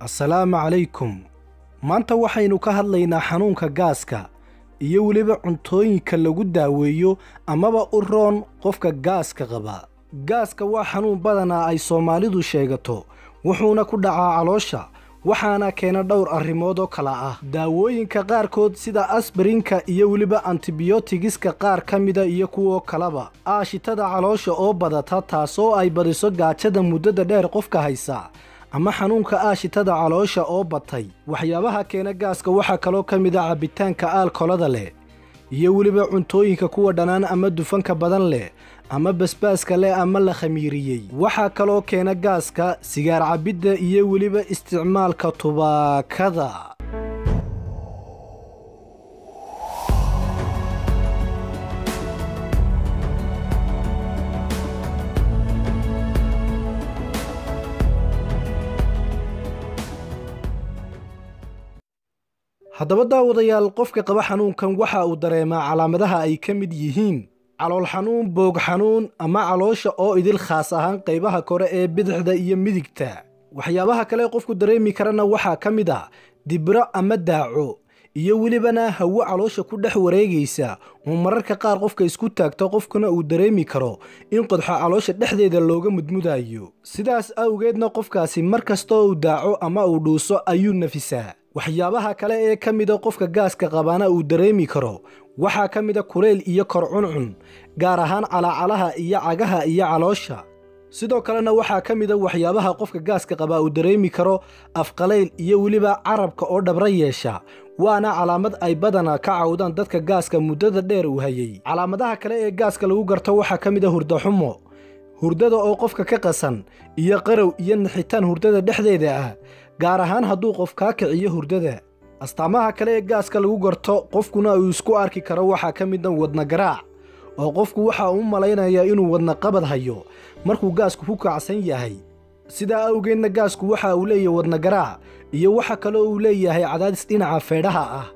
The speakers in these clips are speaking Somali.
Assalaamu calaykum. Maanta waxaynu ka hadlaynaa xanuunka gaaska iyo weliba cuntooyinka lagu daaweeyo amaba u roon qofka gaaska qaba. Gaaska waa xanuun badanaa ay Soomaalidu sheegato, wuxuuna ku dhacaa caloosha, waxaana keena dhowr arrimood oo kala ah. Daawooyinka qaarkood sida aspirinka iyo weliba antibiyootigiska qaar ka mida iyo kuwo kaleba. Aashitada caloosha oo badata taasoo ay badiso gaajada muddada dheer qofka haysa. ama xanuunka aashitada caloosha oo batay. Waxyaabaha keena gaaska waxaa kaloo ka mid ah cabitaanka alkoolada leh iyo weliba cuntooyinka kuwa dhanaan ama dufanka badan leh ama basbaaska leh ama la khamiiriyey. Waxaa kaloo keena gaaska sigaar cabidda iyo weliba isticmaalka tubaakada. haddaba daawadayaal, qofka qaba xanuunkan waxa uu dareemaa calaamadaha ay ka mid yihiin calool xanuun, boog xanuun ama caloosha oo idil, khaas ahaan qaybaha kore ee bidixda iyo midigta. Waxyaabaha kale qofku dareemi karana waxaa ka mid ah dibro ama daaco iyo welibana hawo caloosha ku dhex wareegaysa oo mararka qaar qofka isku taagto, qofkuna uu dareemi karo in qodxo caloosha dhexdeeda looga mudmudayo. Sidaas awgeedna qofkaasi markastoo uu daaco ama uu dhuuso ayuu nafisaa. waxyaabaha kale ee ka mida qofka gaaska qabaana uu dareemi karo waxaa ka mida kuleyl iyo kor cuncun, gaar ahaan calaacalaha iyo cagaha iyo caloosha. sidoo kalena waxaa ka mida waxyaabaha qofka gaaska qaba uu dareemi karo afqalayl iyo weliba carabka oo dhabra yeesha, waana calaamad ay badanaa ka cawdaan dadka gaaska muddada dheer u hayay. Calaamadaha kale ee gaaska lagu garto waxaa ka mida hurdo xumo, hurdada oo qofka ka qasan, iyo qarow iyo naxitaan hurdada dhexdeeda ah, gaar ahaan hadduu qof kaa kiciyo hurdada. astaamaha kale ee gaaska lagu garto qofkuna uu isku arki karo waxaa ka mid ah wadna garaac, oo qofku waxa uu malaynayaa inuu wadna qabad hayo markuu gaasku ku kacsan yahay. sidaa awgeedna gaasku waxa uu leeyahay wadna garaac iyo waxa kale uu leeyahay cadaadis dhinaca feedhaha ah,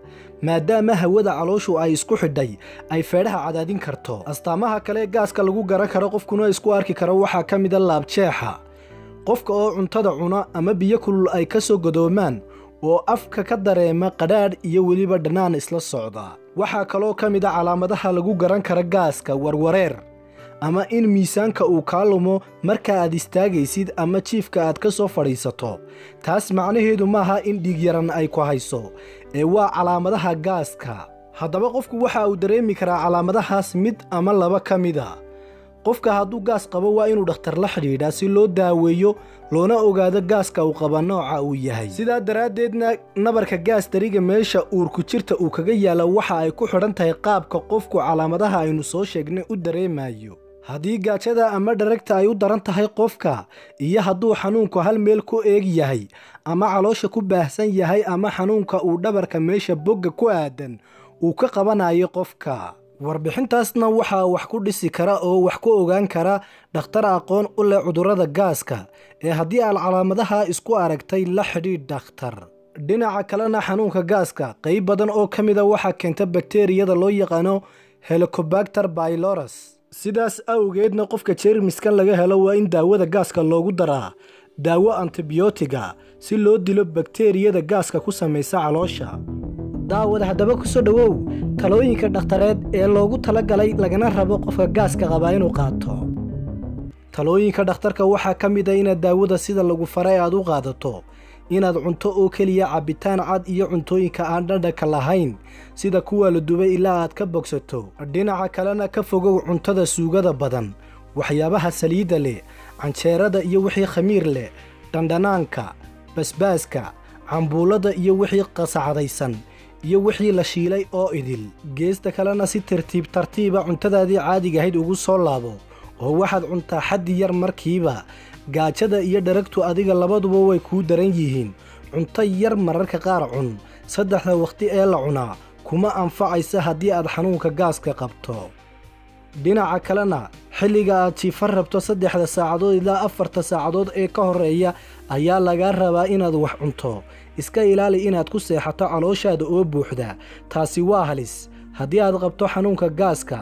maadaama hawada calooshu ay isku xidhay ay feedhaha cadaadin karto. astaamaha kale ee gaaska lagu garan karo qofkuna isku arki karo waxaa ka mid ah laabjeexa, qofka oo cuntada cuna ama biyo kulul ay ka soo godoomaan oo afka ka dareema qadhaadh iyo weliba dhanaan isla socda. waxaa kaloo ka mid ah calaamadaha lagu garan kara gaaska warwareer, ama in miisaanka uu kaa lumo marka aad istaagaysid ama jiifka aad ka soo fadhiisato. taas macnaheedu maaha in dhiig yaran ay ku hayso, ee waa calaamadaha gaaska. haddaba qofku waxa uu dareemi karaa calaamadahaas mid ama laba ka mid a. qofka hadduu gaas qabo waa inuu dhakhtar la xidhiidhaa si loo daaweeyo loona ogaado gaaska uu qaba nooca uu yahay. sidaa daraaddeedna nabarka gaas dariga meesha uurku jirta uu kaga yaalo waxa ay ku xidhan tahay qaabka qofku calaamadaha aynu soo sheegnay u dareemayo. haddii gaajada ama dharagta ay u daran tahay qofka, iyo hadduu xanuunku hal meel ku eeg yahay ama caloosha ku baahsan yahay, ama xanuunka uu dhabarka meesha bogga ku aadan uu ka qabanayo qofka. warbixintaasna waxaa wax ku dhisi kara oo wax ku ogaan kara dhakhtar aqoon u leh cudurrada gaaska, ee haddii aad calaamadaha isku aragtay la xidhiidh dhakhtar. dhinaca kalena xanuunka gaaska qayb badan oo ka mida waxaa keenta bakteeriyada loo yaqaano helicobacter pylorus. sidaas awgeedna qofka jeermiskan laga helo waa in daawada gaaska loogu daraa daawo antibiyootiga si loo dilo bakteeriyada gaaska ku samaysa caloosha. daawada haddaba ku soo dhowow talooyinka dhakhtareed ee loogu talagalay lagana rabo qofka gaaska qaba inuu qaato. talooyinka dhakhtarka waxaa ka mid ah inaad daawada sida lagu faray aad u qaadato, inaad cunto oo keliya cabitaan cad iyo cuntooyinka aan dhadhanka lahayn sida kuwa la dubay ilaa aad ka bogsato. dhinaca kalena ka fogow cuntada suugada badan, waxyaabaha saliidda leh, canjeerada iyo wixii khamiir leh, dhandhanaanka, basbaaska, cambuulada iyo wixii qasacadaysan iyo wixii la shiilay oo idil. geesta kalena si tartiiba cuntadaadii caadiga ahayd ugu soo laabo oo waxaad cuntaa xaddi yar markiiba. gaajada iyo dharagtu adiga labaduba way kuu daran yihiin. cunto yar mararka qaar cun, saddexda waqti ee la cunaa kuma anfacaysa haddii aad xanuunka gaaska qabto. dhinaca kalena xilliga aad jiifan rabto 3 saacadood ilaa 4 saacadood ee ka horeeya ayaa laga rabaa inaad wax cunto. iska ilaali inaad ku seexato calooshaada oo buuxda, taasi waa halis haddii aad qabto xanuunka gaaska.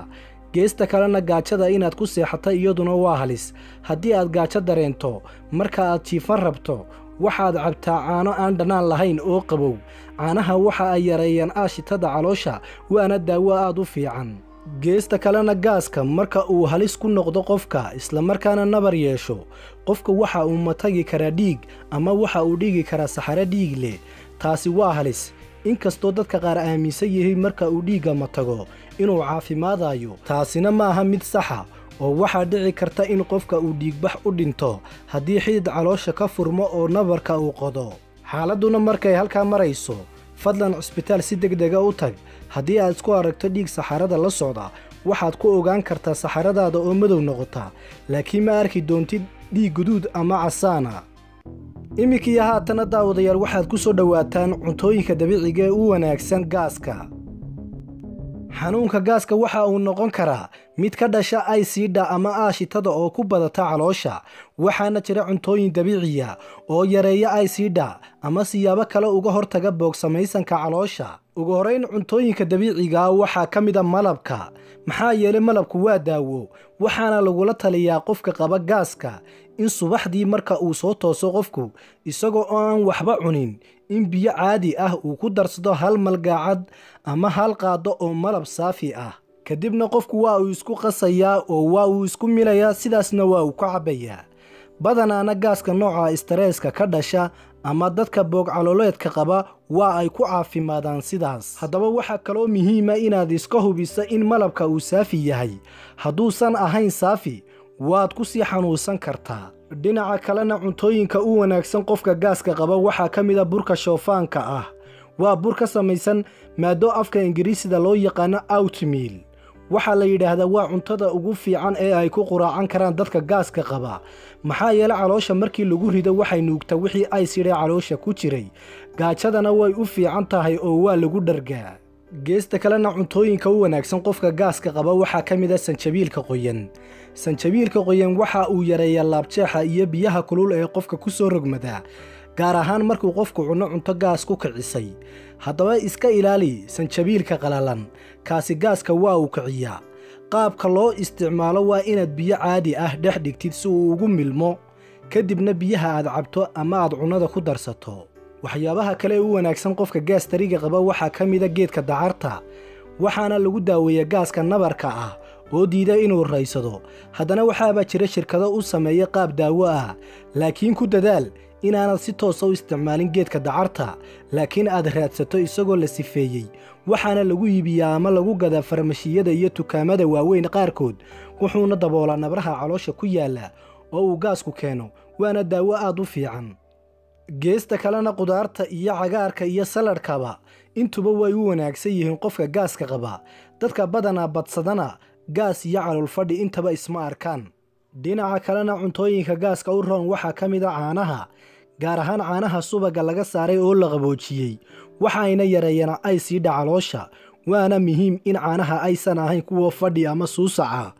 geesta kalena gaajada inaad ku seexato iyaduna waa halis haddii aad gaajo dareento marka aad jiifan rabto. waxaad cabtaa caano aan dhanaan lahayn oo qabow. Caanaha waxa ay yareeyaan aashitada caloosha waana daawo aad u fiican. geesta kalena gaaska marka uu halis ku noqdo qofka isla markaana nabar yeesho, qofka waxa uu matagi karaa dhiig ama waxa uu dhigi karaa saxaro dhiig leh. taasi waa halis. inkastoo dadka qaar aaminsan yihiin marka uu dhiigga matago inuu caafimaadayo, taasina ma aha mid saxa oo waxaa dhici karta in qofka uu dhiigbax u dhinto haddii xidid caloosha ka furmo oo nabarka uu qodo. xaaladuna markay halkaa marayso, fadlan cisbitaal si degdega u tag. haddii aad isku aragto dhiig saxarada la socda, waxaad ku ogaan kartaa saxaradaada oo madow noqota, laakiin ma arki doontid dhiig guduud ama casaana. iminkii haatana daawadayaal waxaad ku soo dhowaataan cuntooyinka dabiiciga ee u wanaagsan gaaska. xanuunka gaaska waxa uu noqon karaa mid ka dhasha aysiidha ama aashitada oo ku badata caloosha, waxaana jira cuntooyin dabiiciya oo yareeya aysiidha ama siyaabo kale uga hortaga boogsamaysanka caloosha. ugu horeyn, cuntooyinka dabiiciga waxaa ka mid a malabka. maxaa yeelay malabku waa daawo, waxaana lagula taliyaa qofka qaba gaaska in subaxdii marka uu soo tooso qofku isagoo aan waxba cunin, in biyo caadi ah uu ku darsado hal malgaacad ama hal qaado oo malab saafi ah. kadibna qofku waa uu isku qasayaa oo waa uu isku milayaa, sidaasna waa uu ka cabbayaa. badanaana gaaska nooca istareeska ka dhasha ama dadka boog calooleedka qaba waa ay ku caafimaadaan sidaas. haddaba waxaa kaloo muhiima inaad iska hubiso in malabka uu saafi yahay. hadduusan ahayn saafi, waad ku sii xanuunsan kartaa. dhinaca kalena cuntooyinka u wanaagsan qofka gaaska qaba waxaa ka mid a burka shoofaanka ah. waa bur ka samaysan maado afka ingiriisida loo yaqaano oatmeal. waxaa la yidhaahdaa waa cuntada ugu fiican ee ay ku quraacan karaan dadka gaaska qaba, maxaa yeelay caloosha markii lagu rido waxay nuugtaa wixii aysidha caloosha ku jiray. gaajadana way u fiican tahay oo waa lagu dhargaa. geesta kalena cuntooyinka u wanaagsan qofka gaaska qaba waxaa ka mid a sanjabiilka qoyan. sanjabiilka qoyan waxa uu yareeyaa laabjeexa iyo biyaha kulul ee qofka ku soo rogmada, gaar ahaan markuu qofku cuno cunto gaas ku kicisay. haddaba iska ilaali sanjabiilka qalalan, kaasi gaaska waa uu kiciyaa. qaabka loo isticmaalo waa inaad biyo caadi ah dhex dhigtid si uu ugu milmo, kadibna biyaha aad cabto ama aad cunnada ku darsato. waxyaabaha kale ee u wanaagsan qofka gaastariga qaba waxaa ka mid a geedka dacarta, waxaana lagu daaweeyaa gaaska nabarka ah oo diida inuu raysado. haddana waxaaba jira shirkado u sameeya qaab daawo ah, laakiin ku dadaal inaanad si toosa u isticmaalin geedka dacarta, laakiin aad raadsato isagoo la sifeeyey. waxaana lagu iibiyaa ama lagu gadaa farmashiyada iyo dukaamada waaweyn qaarkood, wuxuuna daboolaa nabraha caloosha ku yaalla oo uu gaasku keeno, waana daawo aad u fiican. geesta kalena qudaarta iyo cagaarka iyo saladhkaba intuba way u wanaagsan yihiin qofka gaaska qaba. dadka badanaa badsadana gaas iyo caloolfadhi intaba isma arkaan. dhinaca kalena cuntooyinka gaaska u roon waxaa ka mid a caanaha, gaar ahaan caanaha subaga laga saaray oo la qaboojiyey. waxayna yareeyaan aysiidha caloosha, waana muhiim in caanaha aysan ahayn kuwa fadhi ama suusaca.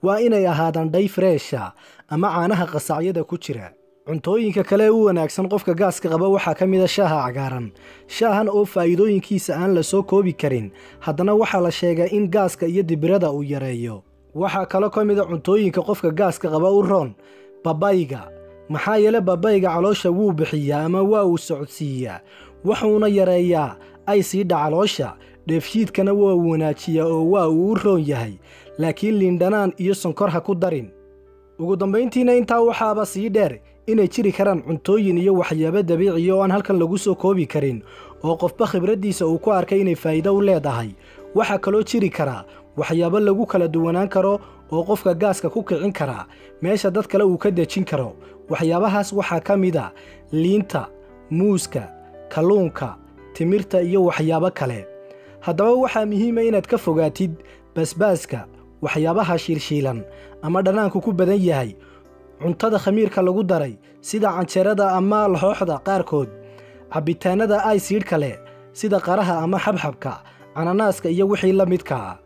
waa inay ahaadaan dhay freesha ama caanaha qasacyada ku jira. cuntooyinka kale u wanaagsan qofka gaaska qaba waxaa ka mid a shaaha cagaaran. shaahan oo faa'iidooyinkiisa aan la soo koobi karin, haddana waxaa la sheegaa in gaaska iyo dibirada uu yareeyo. waxaa kaloo ka mid a cuntooyinka qofka gaaska qaba u roon babayga. maxaa yeele babayga caloosha wuu bixiyaa ama waa uu socodsiiyaa, wuxuuna yareeyaa aysiidha caloosha. dheefshiidkana waa uu wanaajiyaa oo waa uu u roon yahay, laakiin liindhanaan iyo sonkor ha ku darin. ugu dambayntiina intaa waxaaba sii dheer inay jiri karaan cuntooyin iyo waxyaabo dabiiciya oo aan halkan lagu soo koobi karin, oo qofba khibraddiisa uu ku arkay inay faa'iido u leedahay. waxaa kaloo jiri karaa waxyaabo lagu kala duwanaan karo oo qofka gaaska ku kicin kara meesha dad kale uu ka dejin karo. waxyaabahaas waxaa ka mid a liinta, muuska, kalluunka, timirta iyo waxyaabo kale. haddaba waxaa muhiima inaad ka fogaatid basbaaska, waxyaabaha shiilshiilan ama dhanaanku ku badan yahay, cuntada khamiirka lagu daray sida canjeerada ama laxooxda qaarkood, cabbitaanada aysiidhka leh sida qaraha ama xabxabka, cananaaska iyo wixii la midka ah.